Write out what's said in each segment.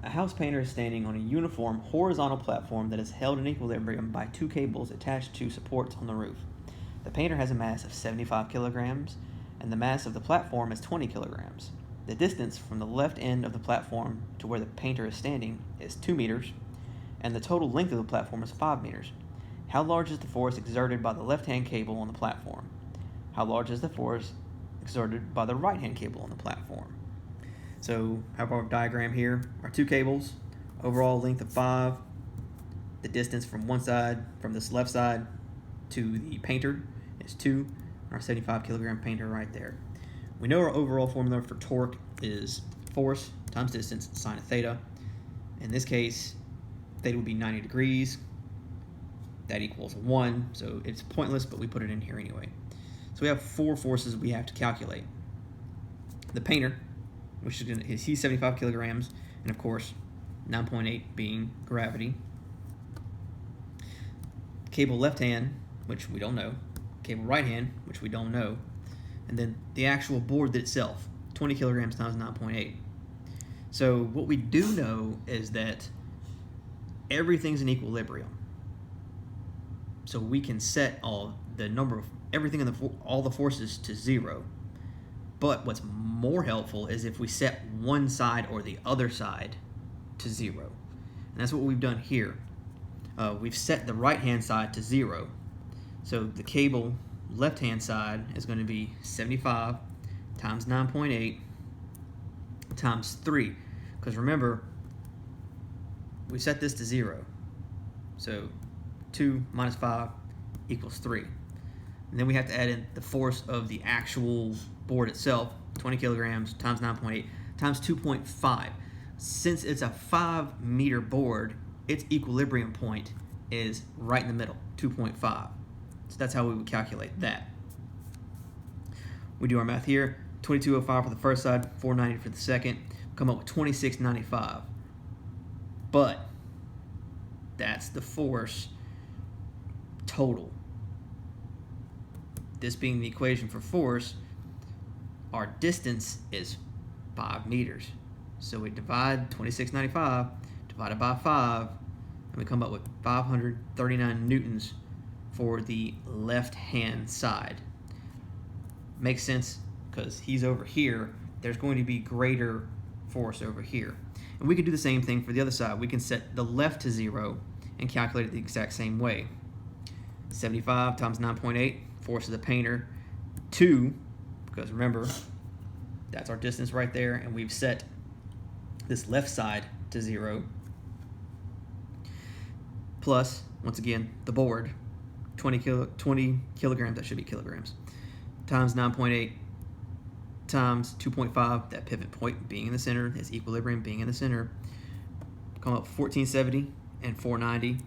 A house painter is standing on a uniform horizontal platform that is held in equilibrium by two cables attached to supports on the roof. The painter has a mass of 75 kilograms, and the mass of the platform is 20 kilograms. The distance from the left end of the platform to where the painter is standing is 2 meters, and the total length of the platform is 5 meters. How large is the force exerted by the left-hand cable on the platform? How large is the force exerted by the right-hand cable on the platform? So, have our diagram here, our two cables, overall length of 5, the distance from one side, from this left side to the painter is 2, and our 75 kilogram painter right there. We know our overall formula for torque is force times distance sine of theta. In this case, theta would be 90 degrees. That equals 1, so it's pointless, but we put it in here anyway. So we have 4 forces we have to calculate. The painter, which is he's 75 kilograms, and of course 9.8 being gravity. Cable left hand, which we don't know. Cable right hand, which we don't know. And then the actual board itself, 20 kilograms times 9.8. So what we do know is that everything's in equilibrium. So we can set all the number of everything in all the forces to 0. But what's more helpful is if we set one side or the other side to 0. And that's what we've done here. We've set the right-hand side to 0. So the cable left-hand side is going to be 75 times 9.8 times 3. Because remember, we set this to 0. So 2 minus 5 equals 3. And then we have to add in the force of the actual board itself, 20 kilograms times 9.8 times 2.5. Since it's a 5 meter board, its equilibrium point is right in the middle, 2.5. So that's how we would calculate that. We do our math here, 2205 for the first side, 490 for the second, come up with 2695. But that's the force total. This being the equation for force, our distance is 5 meters. So we divide 2695 divided by 5, and we come up with 539 newtons for the left-hand side. Makes sense because he's over here. There's going to be greater force over here. And we can do the same thing for the other side. We can set the left to 0 and calculate it the exact same way. 75 times 9.8, force of the painter, 2, because remember, that's our distance right there, and we've set this left side to 0, plus, once again, the board, 20 kilograms, that should be kilograms, times 9.8 times 2.5, that pivot point being in the center, this equilibrium being in the center, come up 1470 and 490,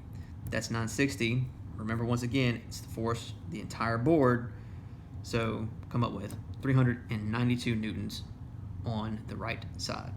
that's 960. Remember, once again, it's the force, the entire board, so come up with 392 newtons on the right side.